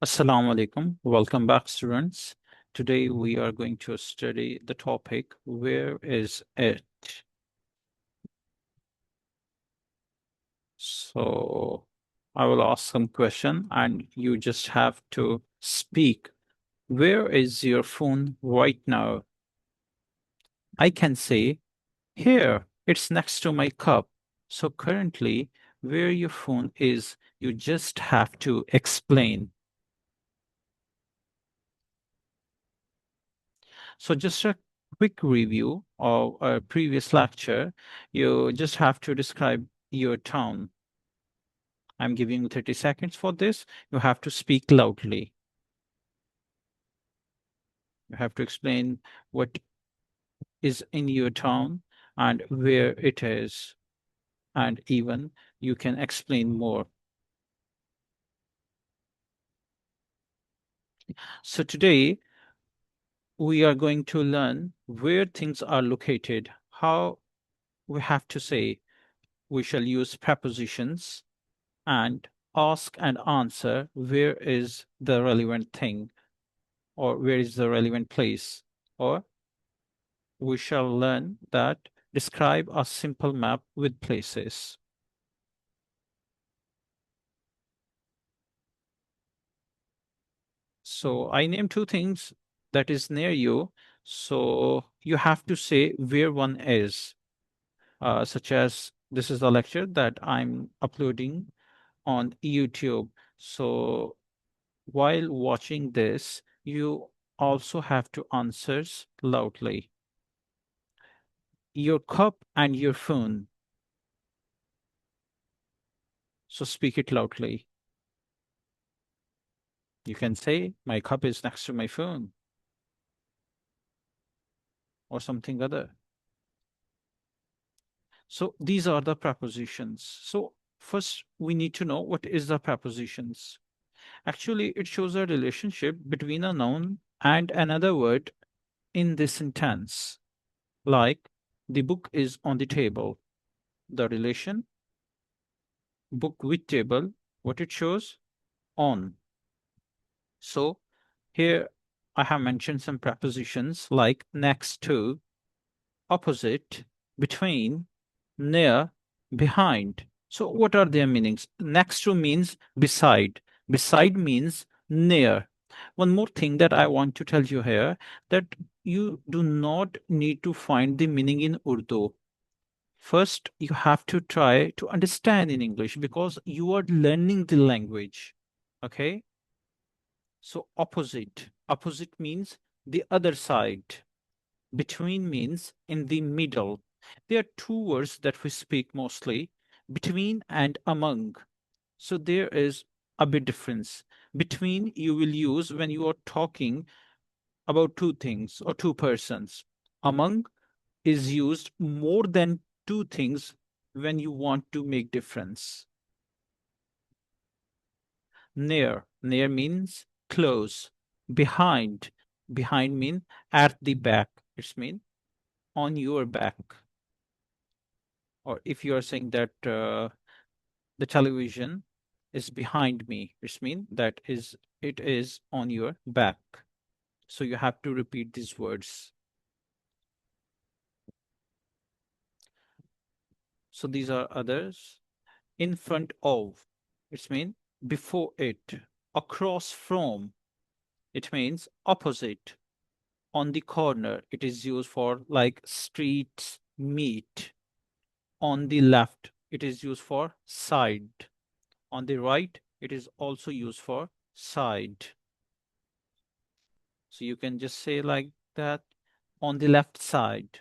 Assalamu alaikum. Welcome back, students. Today we are going to study the topic, where is it? So I will ask some question and you just have to speak. Where is your phone right now? I can say, here, it's next to my cup. So currently, where your phone is, you just have to explain. So just a quick review of a previous lecture. You just have to describe your town. I'm giving you 30 seconds for this. You have to speak loudly. You have to explain what is in your town and where it is. And even you can explain more. So today we are going to learn where things are located, how we have to say we shall use prepositions, and ask and answer where is the relevant thing or where is the relevant place. Or we shall learn that describe a simple map with places. So I name two things that is near you. So you have to say where one is, such as this is the lecture that I'm uploading on YouTube. So while watching this, you also have to answer loudly. Your cup and your phone. So speak it loudly. You can say, my cup is next to my phone or something other. So these are the prepositions. So first we need to know what is the prepositions. Actually, it shows a relationship between a noun and another word in this sentence. Like, the book is on the table. The relation, book with table, what it shows? On. So here I have mentioned some prepositions like next to, opposite, between, near, behind. So what are their meanings? Next to means beside. Beside means near. One more thing that I want to tell you here, that you do not need to find the meaning in Urdu. First, you have to try to understand in English because you are learning the language. Okay? So opposite. Opposite means the other side. Between means in the middle. There are two words that we speak mostly, between and among. So there is a bit difference. Between you will use when you are talking about two things or two persons. Among is used more than two things when you want to make difference. Near. Near means close. Behind. Behind mean at the back. It's mean on your back. Or if you are saying that the television is behind me, it's mean that is it is on your back. So you have to repeat these words. So these are others. In front of, it's mean before it. Across from, it means opposite. On the corner, it is used for like streets meet. On the left, it is used for side. On the right, it is also used for side. So you can just say like that, on the left side,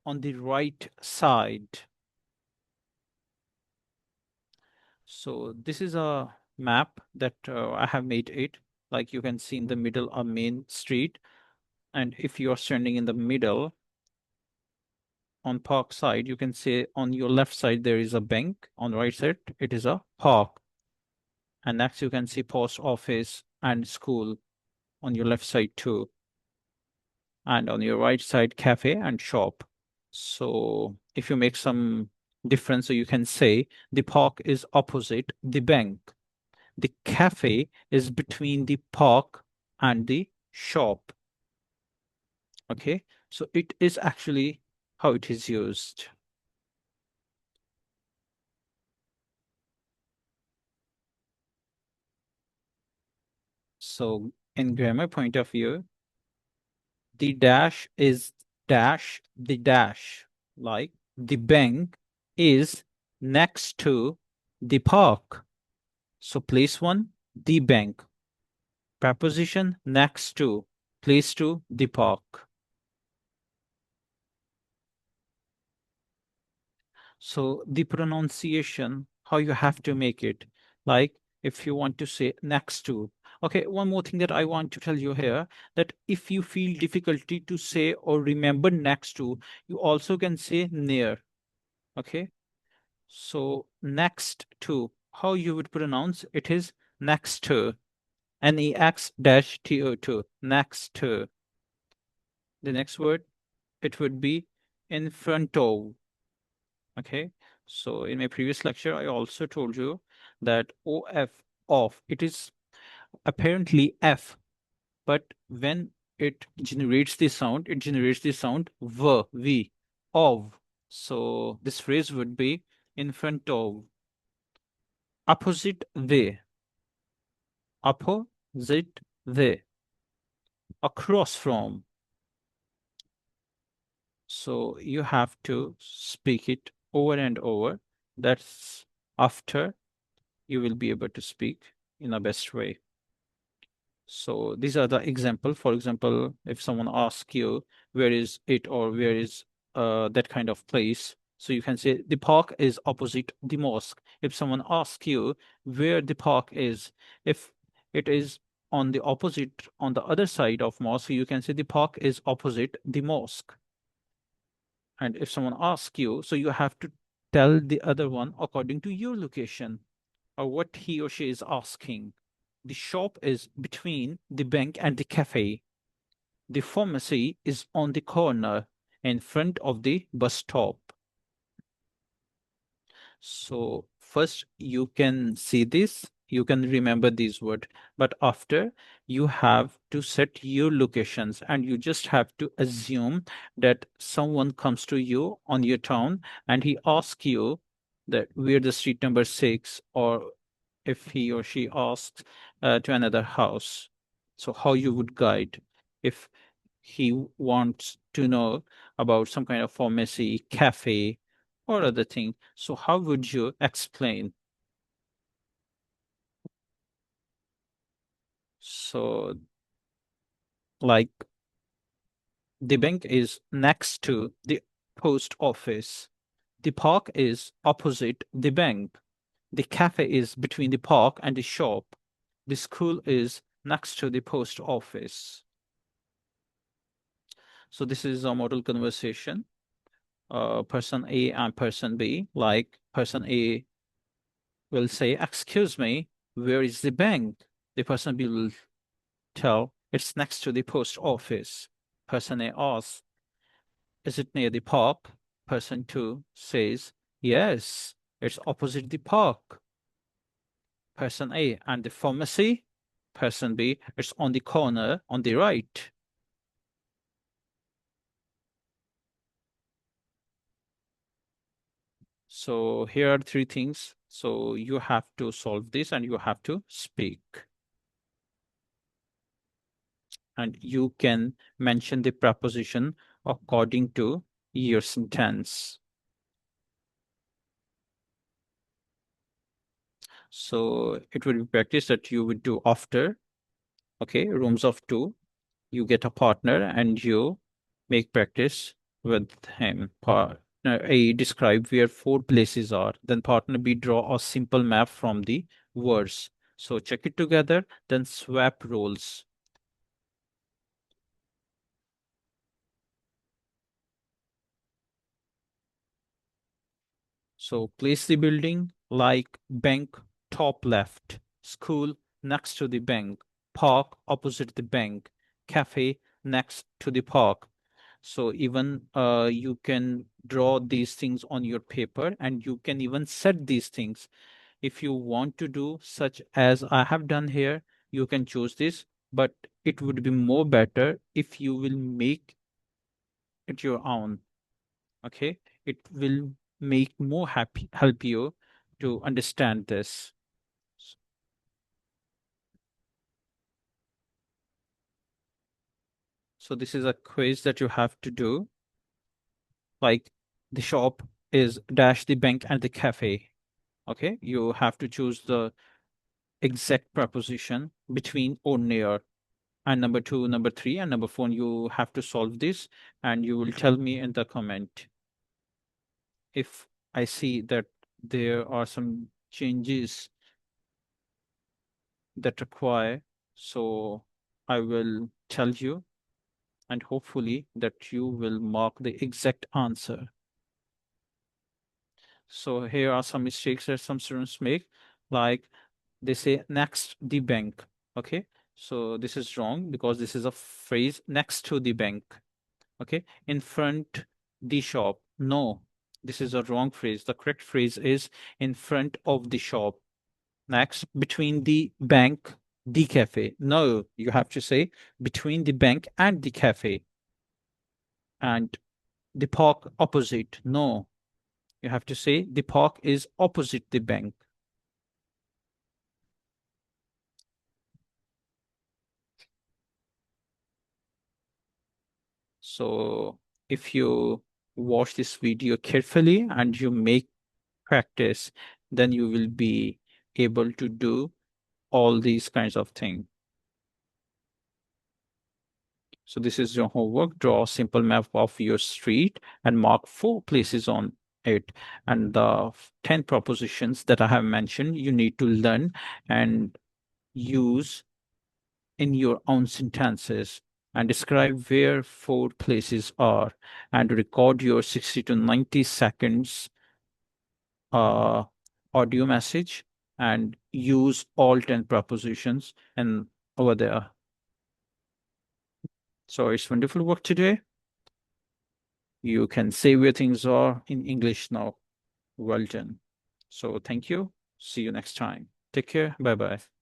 on the right side. So this is a map that I have made it. Like you can see in the middle a main street. And if you are standing in the middle on park side, you can say on your left side there is a bank. On the right side, it is a park. And next you can see post office and school on your left side too. And on your right side, cafe and shop. So if you make some difference, so you can say the park is opposite the bank. The cafe is between the park and the shop. Okay, so it is actually how it is used. So in grammar point of view, the dash is dash the dash, like the bank is next to the park. So place one, the bank. Preposition next to, place to the park. So the pronunciation, how you have to make it, like if you want to say next to. Okay, one more thing that I want to tell you here, that if you feel difficulty to say or remember next to, you also can say near. Okay, so next to, how you would pronounce it is next to, nex-to, next to. The next word, it would be in front of. Okay, so in my previous lecture, I also told you that OF, off, it is apparently F, but when it generates the sound, it generates the sound V, of. So this phrase would be in front of, opposite the, opposite the, across from. So you have to speak it over and over. That's after you will be able to speak in a best way. So these are the example. For example, if someone asks you where is it or where is that kind of place, so you can say the park is opposite the mosque. If someone asks you where the park is, if it is on the opposite, on the other side of mosque, you can say the park is opposite the mosque. And if someone asks you, so you have to tell the other one according to your location or what he or she is asking. The shop is between the bank and the cafe. The pharmacy is on the corner in front of the bus stop. So first you can see this, you can remember these words, but after you have to set your locations and you just have to assume that someone comes to you on your town and he asks you that where the street number 6, or if he or she asks to another house. So how you would guide if he wants to know about some kind of pharmacy, cafe, or other thing. So how would you explain? So like the bank is next to the post office. The park is opposite the bank. The cafe is between the park and the shop. The school is next to the post office. So this is a model conversation. Person A and person B, like person A will say, "Excuse me, where is the bank?" The person B will tell, "It's next to the post office." Person A asks, "Is it near the park?" Person 2 says, "Yes, it's opposite the park." Person A, "And the pharmacy?" Person B, "It's on the corner on the right." So here are three things. So you have to solve this and you have to speak. And you can mention the preposition according to your sentence. So it will be practice that you would do after, okay, rooms of two. You get a partner and you make practice with him. Partner A describe where four places are. Then partner B draw a simple map from the words. So check it together, then swap roles. So place the building like bank top left, school next to the bank, park opposite the bank, cafe next to the park. So even you can draw these things on your paper and you can even set these things. If you want to do such as I have done here, you can choose this, but it would be more better if you will make it your own. Okay, it will make more happy help you to understand this. So this is a quiz that you have to do. Like the shop is dash the bank and the cafe. Okay, you have to choose the exact preposition between or near. And number two, number three, and number four, you have to solve this and you will tell me in the comment. If I see that there are some changes that require, so I will tell you, and hopefully that you will mark the exact answer. So here are some mistakes that some students make, like they say next the bank. Okay, so this is wrong because this is a phrase next to the bank. Okay, in front the shop. No, this is a wrong phrase. The correct phrase is in front of the shop. Next, between the bank, the cafe. No, you have to say between the bank and the cafe. And the park opposite. No, you have to say the park is opposite the bank. So if you watch this video carefully and you make practice, then you will be able to do all these kinds of things. So this is your homework. Draw a simple map of your street and mark 4 places on it. And the 10 propositions that I have mentioned, you need to learn and use in your own sentences and describe where 4 places are and record your 60 to 90 seconds uh, audio message and use all 10 propositions and over there. So it's wonderful work today. You can say where things are in English now. Well done. So thank you. See you next time. Take care. Bye bye.